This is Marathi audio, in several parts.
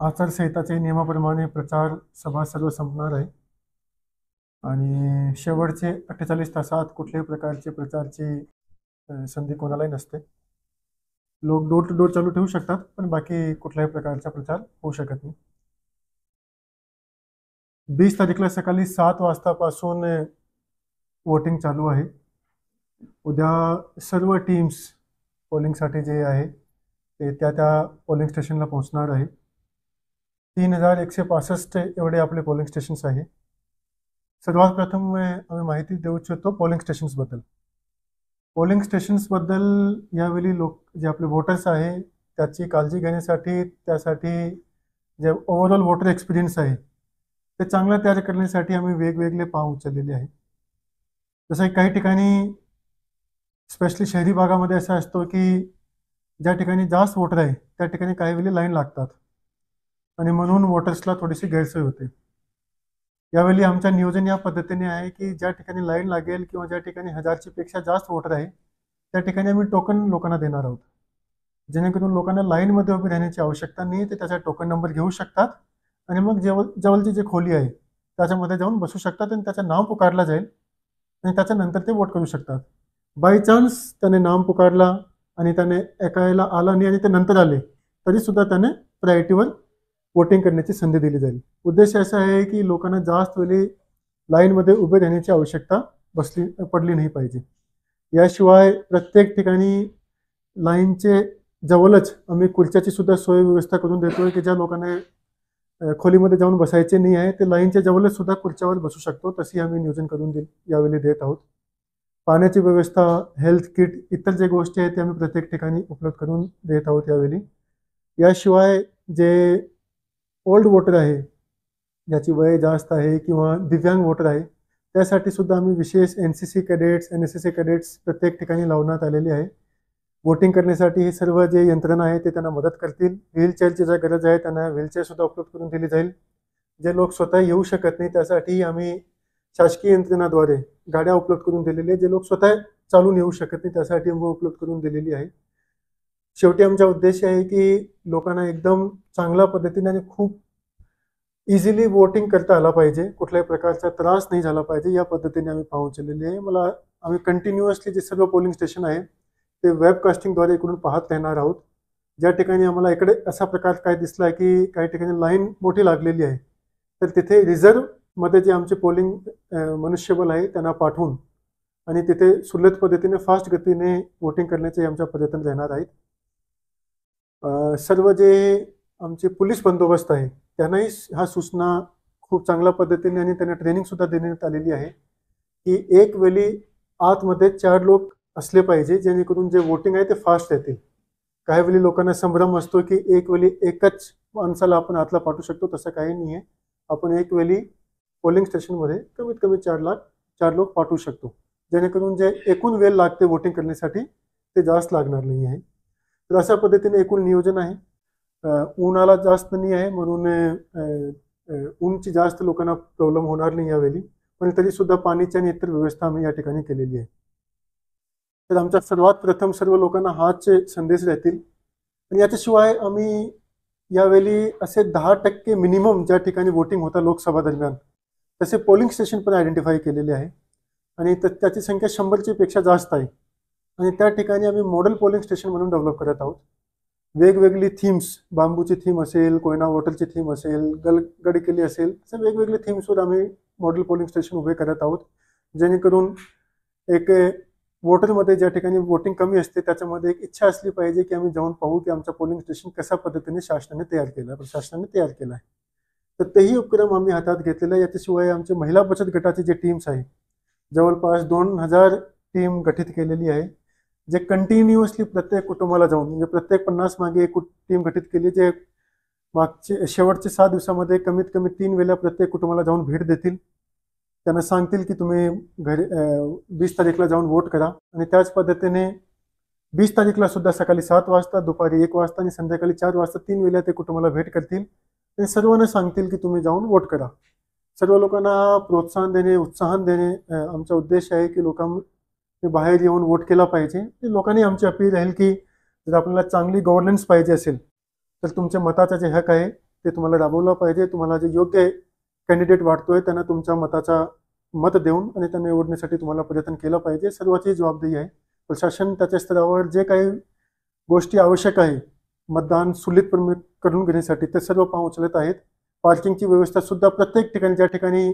आचारसंहिताचे नियमाप्रमाणे प्रचार सभा सर्व संपणार आहे आणि शेवटचे 48 तासात कुठल्याही प्रकारचे प्रचारची संधी कोणालाही नसते. लोक डोर टू डोर चालू ठेवू शकतात, पण बाकी कुठल्याही प्रकारचा प्रचार होऊ शकत नाही. 20 तारीखला सकाळी 7 वाजतापासून वोटिंग चालू आहे. उद्या सर्व टीम्स पोलिंगसाठी जे आहे ते त्या पोलिंग स्टेशनला पोहोचणार आहे. 3165 एवढे आपले पोलिंग स्टेशन्स आहे. सर्वात प्रथम आम्ही माहिती देऊ इच्छितो पोलिंग स्टेशन्सबद्दल. पोलिंग स्टेशन्सबद्दल यावेळी लोक जे आपले वोटर्स आहे त्याची काळजी घेण्यासाठी, त्यासाठी जे ओव्हरऑल वोटर एक्सपिरियन्स आहे ते चांगला तयार करण्यासाठी आम्ही वेगवेगळे पाऊल उचललेले आहे. जसं काही ठिकाणी स्पेशली शहरी भागामध्ये असं असतो की ज्या ठिकाणी जास्त वोटर आहे त्या ठिकाणी काही वेळी लाईन लागतात आणि म्हणून वोटर्सला थोडीशी गैरसोय होते. यावेळी आमच्या नियोजन या पद्धतीने आहे की ज्या ठिकाणी लाईन लागेल किंवा ज्या ठिकाणी 1000 पेक्षा जास्त वोटर आहे त्या ठिकाणी आम्ही टोकन लोकांना देणार आहोत, जेणेकरून लोकांना लाईनमध्ये उभे राहण्याची आवश्यकता नाही. ते त्याचा टोकन नंबर घेऊ शकतात आणि मग जवळची जी खोली आहे त्याच्यामध्ये जाऊन बसू शकतात आणि त्याचं नाव पुकारलं जाईल आणि त्याच्यानंतर ते वोट करू शकतात. बाय चान्स त्याने नाम पुकारला आणि त्याने ऐकायला आला नाही आणि ते नंतर आले तरीसुद्धा त्याने प्रायोरिटीवर वोटिंग करण्याची संधी दिली जाईल. उद्देश असा आहे की लोकांना जास्त वेळी लाईनमध्ये उभे राहण्याची आवश्यकता पडली नाही पाहिजे. याशिवाय प्रत्येक ठिकाणी लाईनचे जवळच आम्ही खुर्च्याची सुद्धा सोय व्यवस्था करून देतोय की ज्या लोकांना खोलीमध्ये जाऊन बसायचे नाही आहे ते लाईनच्या जवळच सुद्धा खुर्च्यावर बसू शकतो, तशी आम्ही नियोजन करून यावेळी देत आहोत. पाण्याची व्यवस्था, हेल्थ किट, इतर जे गोष्टी आहेत ते आम्ही प्रत्येक ठिकाणी उपलब्ध करून देत आहोत यावेळी. याशिवाय जे ओल्ड वोटर आहे, ज्याची वय जास्त आहे किंवा दिव्यांग वोटर आहे त्यासाठी सुद्धा आम्ही विशेष NCC कॅडेट्स, NSS कॅडेट्स प्रत्येक ठिकाणी लावण्यात आलेले आहे. वोटिंग करण्यासाठी हे सर्व जे यंत्रणा आहे ते त्यांना मदत करतील. व्हीलचेअरची जर गरज आहे त्यांना व्हीलचेअर सुद्धा उपलब्ध करून दिली जाईल. जे लोक स्वतः येऊ शकत नाही त्यासाठी आम्ही शासकीय यंत्रणाद्वारे गाड्या उपलब्ध करून दिलेली आहे. जे लोक स्वतः चालून येऊ शकत नाही त्यासाठी आम्ही उपलब्ध करून दिलेली आहे. शेवटी आमचा उद्देश आहे की लोकांना एकदम चांगल्या पद्धतीने आणि खूप इझिली वोटिंग करता आला पाहिजे, कुठल्याही प्रकारचा त्रास नाही झाला पाहिजे, या पद्धतीने आम्ही पाहून उचललेली आहे. आम्ही कंटिन्युअसली जे सर्व पोलिंग स्टेशन आहे ते वेबकास्टिंगद्वारे इकडून पाहत राहणार आहोत. ज्या ठिकाणी आम्हाला इकडे असा प्रकार काय दिसला की काही ठिकाणी लाईन मोठी लागलेली आहे तर तिथे रिझर्वमध्ये जे आमचे पोलिंग मनुष्यबळ आहे त्यांना पाठवून आणि तिथे सुलभ पद्धतीने फास्ट गतीने वोटिंग करण्याचे आमच्या प्रयत्न राहणार आहेत. सर्व जे आमचे पोलीस बंदोबस्त आहे त्यांनाही ह्या सूचना खूप चांगल्या पद्धतीने आणि त्यांना ट्रेनिंग सुद्धा देण्यात आलेली आहे की एक वेळी आतमध्ये 4 लोक असले पाहिजे, जेणेकरून जे वोटिंग आहे ते फास्ट येतील. काही वेळी लोकांना संभ्रम असतो की एक वेळी एकच माणसाला आपण आतला पाठवू शकतो, तसं काही नाही आहे. आपण एक वेळी पोलिंग स्टेशनमध्ये कमीत कमी 4 लोक पाठवू शकतो, जेणेकरून जे एकूण वेळ लागते वोटिंग करण्यासाठी ते जास्त लागणार नाही आहे. तर अशा पद्धतीने एकूण नियोजन आहे. उन्हाला जास्त नाही आहे म्हणून ऊनची जास्त लोकांना प्रॉब्लेम होणार नाही यावेळी, पण तरीसुद्धा पाण्याची आणि इतर व्यवस्था आम्ही या ठिकाणी केलेली आहे. तर आमच्या सर्वात प्रथम सर्व लोकांना हाच संदेश राहतील. आणि याच्याशिवाय आम्ही यावेळी असे 10% मिनिमम ज्या ठिकाणी वोटिंग होता लोकसभा दरम्यान तसे पोलिंग स्टेशन पण आयडेंटिफाय केलेले आहे आणि त्याची संख्या 100च्या पेक्षा जास्त आहे. आणि त्या ठिकाणी आम्ही मॉडेल पोलिंग स्टेशन म्हणून डेव्हलप करत आहोत. वेगवेगळी थीम्स, बांबूची थीम असेल, कोयना वॉटरची थीम असेल, गडकिल्ली असेल, असे वेगवेगळे थीम्सवर आम्ही मॉडेल पोलिंग स्टेशन उभे करत आहोत, जेणेकरून एक वोटरमध्ये ज्या ठिकाणी वोटिंग कमी असते त्याच्यामध्ये एक इच्छा असली पाहिजे की आम्ही जाऊन पाहू की आमचं पोलिंग स्टेशन कशा पद्धतीने शासनाने तयार केलं, प्रशासनाने तयार केलं आहे. तर तेही उपक्रम आम्ही हातात घेतलेला आहे. याच्याशिवाय आमचे महिला बचत गटाचे जे टीम्स आहे जवळपास 2000 टीम गठीत केलेली आहे, जे कंटिन्युअसली प्रत्येक कुटुंबाला जाऊन म्हणजे प्रत्येक 50 मागे एक टीम गठीत केली, जे शेवटचे 6 दिवसामध्ये कमीत कमी 3 वेळा प्रत्येक कुटुंबाला जाऊन भेट देतील. त्यांना सांगतील की तुम्ही 20 तारीखला जाऊन वोट करा आणि त्याच पद्धतीने 20 तारीखला सुद्धा सकाळी 7 वाजता, दुपारी 1 वाजता आणि संध्याकाळी 4 वाजता 3 वेळा ते कुटुंबाला भेट करतील आणि सर्वांना सांगतील की तुम्ही जाऊन वोट करा. सर्व लोकांना प्रोत्साहन देणे, उत्साहन देणे आमचा उद्देश आहे की लोकांनी बाहेर येऊन वोट केला पाहिजे. लोकांनी आमची अपील राहील की जर आपल्याला चांगली गव्हर्नन्स पाहिजे असेल तर तुमच्या मताचा जे हक आहे ते तुम्हाला राबवलं पाहिजे. तुम्हाला जे योग्य कॅन्डिडेट वाटतोय त्यांना तुमच्या मत देऊन आणि त्यांना निवडण्यासाठी तुम्हाला प्रयत्न केला पाहिजे. सर्वांची जबाबदारी आहे. प्रशासन त्याच्या स्तरावर जे काही गोष्टी आवश्यक आहे मतदान सुरळीतपणे करून घेण्यासाठी ते सर्व पाऊल उचलत आहेत. पार्किंगची व्यवस्था सुद्धा प्रत्येक ठिकाणी ज्या ठिकाणी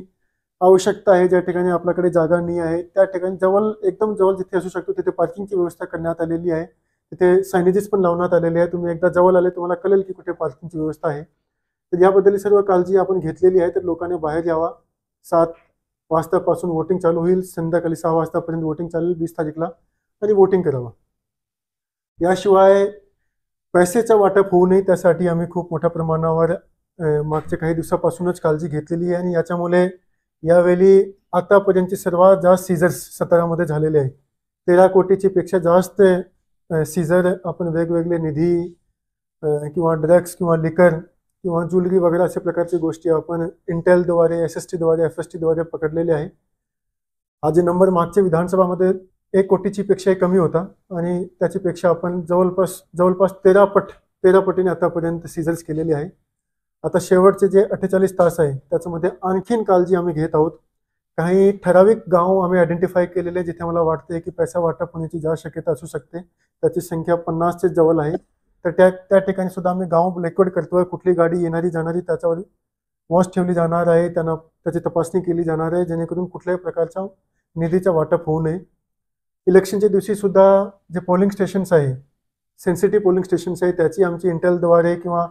आवश्यकता आहे, ज्या ठिकाणी आपल्याकडे जागा नाही आहे त्या ठिकाणी एकदम जवळ जिथे असू शकतो तिथे पार्किंगची व्यवस्था करण्यात आलेली आहे. तिथे सायनेजेस पण लावण्यात आलेले आहे. तुम्ही एकदा जवळ आले तुम्हाला कळेल की कुठे पार्किंगची व्यवस्था आहे. तर याबद्दल सर्व काळजी आपण घेतलेली आहे. तर लोकांनी बाहेर यावा. 7 वाजतापासून वोटिंग चालू होईल. संध्याकाळी 6 वाजतापर्यंत वोटिंग चालेल 20 तारीखला आणि वोटिंग करावं. याशिवाय पैशाचं वाटप होऊ नये त्यासाठी आम्ही खूप मोठ्या प्रमाणावर मागच्या काही दिवसापासूनच काळजी घेतलेली आहे आणि याच्यामुळे यावेळी आतापर्यंतचे सर्वात जास्त सीझर्स सातारामध्ये झालेले आहे. 13 कोटीची पेक्षा जास्त सीझर आपण वेगवेगळे निधी किंवा ड्रग्स किंवा लिकर किंवा ज्वेलरी वगैरे अशा प्रकारची गोष्टी आपण इंटेलद्वारे SSTद्वारे FSTद्वारे पकडलेले आहे. हा जे नंबर मागच्या विधानसभामध्ये 1 कोटीची पेक्षाही कमी होता आणि त्याच्यापेक्षा आपण जवळपास 13 पटीने आतापर्यंत सीझर्स केलेली आहे. आता शेवटचे जे 48 तास आहे त्याच्यामध्ये आणखीन काळजी आम्ही घेत आहोत. काही ठराविक गाव आम्ही आयडेंटिफाय केलेले जिथे मला वाटते की पैसा वाटप होण्याची जास्त शक्यता असू शकते. त्याची संख्या 50च्या जवळ आहे. तर त्या ठिकाणी सुद्धा आम्ही गाव ब्लॅकआउट करतोय. कुठली गाडी येणारी जाणारी त्याच्यावर वॉच ठेवली जाणार आहे. त्यांना त्याची तपासणी केली जाणार आहे जेणेकरून कुठल्याही प्रकारचा निधीचा वाटप होऊ नये. इलेक्शनच्या दिवशी सुद्धा जे पोलिंग स्टेशन्स आहे सेन्सिटिव्ह पोलिंग स्टेशन्स आहे त्याची आमची इंटेलद्वारे किंवा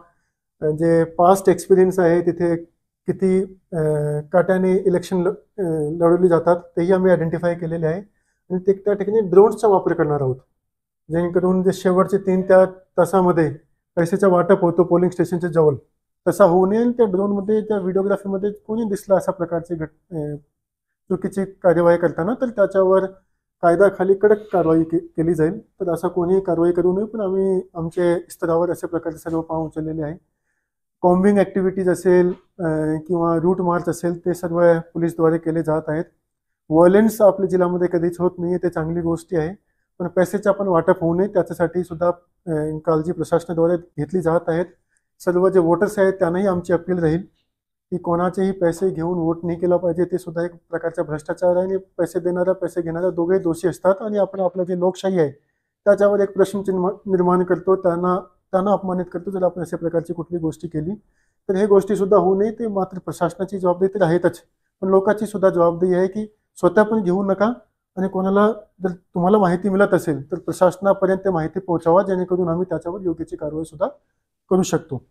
जे पास्ट एक्सपिरियन्स आहे तिथे किती काट्याने इलेक्शन लढवली जातात तेही आम्ही आयडेंटिफाय केलेले आहे आणि त्या ठिकाणी ड्रोन्सचा वापर करणार आहोत जेणेकरून जे शेवटचे 3 तासामध्ये पैशाचा वाटप होतो पोलिंग स्टेशनच्या जवळ तसा होऊ नये आणि त्या ड्रोनमध्ये त्या व्हिडिओग्राफीमध्ये कोणी दिसला अशा प्रकारची चुकीची कार्यवाही करताना तर त्याच्यावर कायद्याखाली कडक कारवाई केली जाईल. तर असा कोणीही कारवाई करू नये पण आम्ही आमच्या स्तरावर अशा प्रकारचे सर्व पाऊल उचललेले आहे. कॉम्बिंग ॲक्टिव्हिटीज असेल किंवा रूट मार्च असेल ते सर्व पोलीसद्वारे केले जात आहेत. व्हायलन्स आपल्या जिल्ह्यामध्ये कधीच होत नाही ते चांगली गोष्टी आहे पण पैशाचं आपण वाटप होऊ नये त्याच्यासाठी सुद्धा काळजी प्रशासनाद्वारे घेतली जात आहेत. सर्व जे वोटर्स आहेत त्यांनाही आमची अपील राहील की कोणाचेही पैसे घेऊन वोट नाही केला पाहिजे. ते सुद्धा एक प्रकारचा भ्रष्टाचार आहे आणि पैसे देणारा पैसे घेणारा दोघे दोषी असतात आणि आपण आपलं जे लोकशाही आहे त्याच्यावर एक प्रश्नचिन्ह निर्माण करतो. त्यांना अपमानित करतो जर आपण अशा प्रकारची कुठली गोष्टी केली तर हे गोष्टी सुद्धा होऊ नये. ते मात्र प्रशासनाची जबाबदारी तर आहेतच पण लोकांची सुद्धा जबाबदारी आहे की स्वतः पण घेऊ नका आणि कोणाला जर तुम्हाला माहिती मिळत असेल तर प्रशासनापर्यंत माहिती पोहोचावा जेणेकरून आम्ही त्याच्यावर योग्य कारवाई सुद्धा करू शकतो.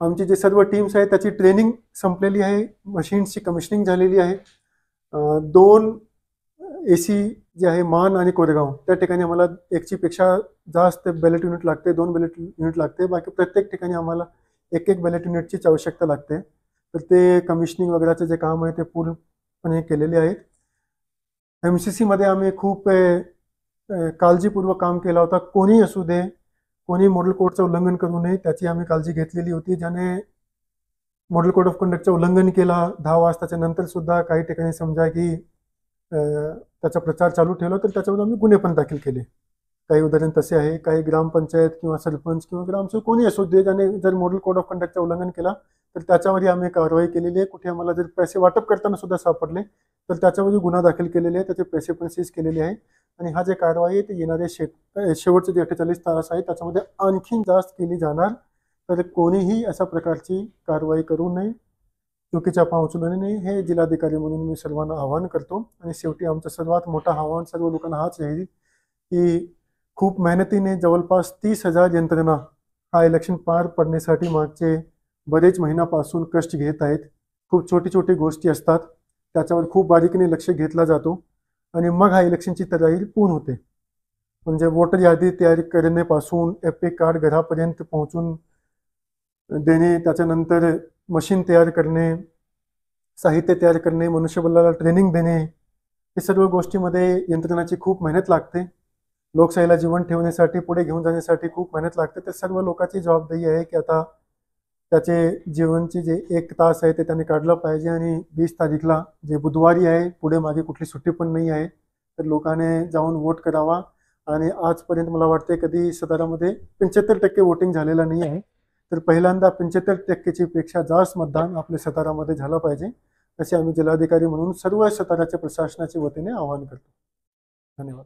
आमची जे सर्व टीम्स आहेत त्याची ट्रेनिंग संपलेली आहे. मशीन्सची कमिशनिंग झालेली आहे. 2 AC जे आहे मान आणि कोरेगाव त्या ठिकाणी आम्हाला 1ची पेक्षा जास्त बॅलेट युनिट लागते. 2 बॅलेट युनिट लागते. बाकी प्रत्येक ठिकाणी आम्हाला 1 बॅलेट युनिटचीच आवश्यकता लागते. तर ते कमिशनिंग वगैरेचं जे काम आहे ते पूर्णपणे केलेले आहेत. MCC मध्ये आम्ही खूप काळजीपूर्वक काम केला होता. कोणी असू दे कोणी मॉडेल कोडचं उल्लंघन करू नये त्याची आम्ही काळजी घेतलेली होती. ज्याने मॉडेल कोड ऑफ कंडक्टचं उल्लंघन केला 10 वाजताच्या नंतर सुद्धा काही ठिकाणी समजा की त्याचा प्रचार चालू ठेवला तर त्याच्यावर आम्ही गुन्हे पण दाखल केले. काही उदाहरण तसे आहे. काही ग्रामपंचायत किंवा सरपंच किंवा ग्रामसेवक कोणी असू दे ज्याने जर मॉडेल कोड ऑफ कंडक्टचं उल्लंघन केला तर त्याच्यावरही आम्ही कारवाई केलेली आहे. कुठे आम्हाला जर पैसे वाटप करताना सुद्धा सापडले तर त्याच्यावरही गुन्हा दाखल केलेले आहे. त्याचे पैसे पण सीज केलेले आहे आणि हा जे कारवाई आहे ते येणारे शेवटचे जे 48 तास आहे त्याच्यामध्ये आणखीन जास्त केली जाणार. तर कोणीही अशा प्रकारची कारवाई करू नये. चुकीच्या पाऊल उचलू नये हे जिल्हाधिकारी म्हणून मी सर्वांना आवाहन करतो. आणि शेवटी आमचं सर्वात मोठं आव्हान सर्व लोकांना हाच आहे की खूप मेहनतीने जवळपास 30,000 यंत्रणा हा इलेक्शन पार पडण्यासाठी मागचे बरेच महिन्यापासून कष्ट घेत आहेत. खूप छोटी गोष्टी असतात त्याच्यावर खूप बारीकीने लक्ष घेतला जातो आणि मग हा इलेक्शनची तयारी पूर्ण होते. म्हणजे वोटर यादी तयार करण्यापासून एपिक कार्ड घरापर्यंत पोहोचून देणे, त्याच्यानंतर मशीन तयार करणे, साहित्य तयार करणे, मनुष्यबळाला ट्रेनिंग देणे, हे सर्व गोष्टीमध्ये यंत्रणाची खूप मेहनत लागते. लोकशाहीला जीवन ठेवण्यासाठी पुढे घेऊन जाण्यासाठी खूप मेहनत लागते. तर सर्व लोकांची जबाबदारी आहे की आता त्याचे जीवनचे जे 1 तास आहे ते त्यांनी काढलं पाहिजे आणि 20 तारीखला जे बुधवारी आहे पुढे मागे कुठली सुट्टी पण नाही आहे तर लोकांनी जाऊन वोट करावा. आणि आजपर्यंत मला वाटते कधी सातारामध्ये 75% वोटिंग झालेलं नाही आहे. तर पहिल्यांदा 75% पेक्षा जास्त मतदान आपल्या सातारामध्ये झालं पाहिजे असे आम्ही जिल्हाधिकारी म्हणून सर्व साताराच्या प्रशासनाच्या वतीने आवाहन करतो. धन्यवाद.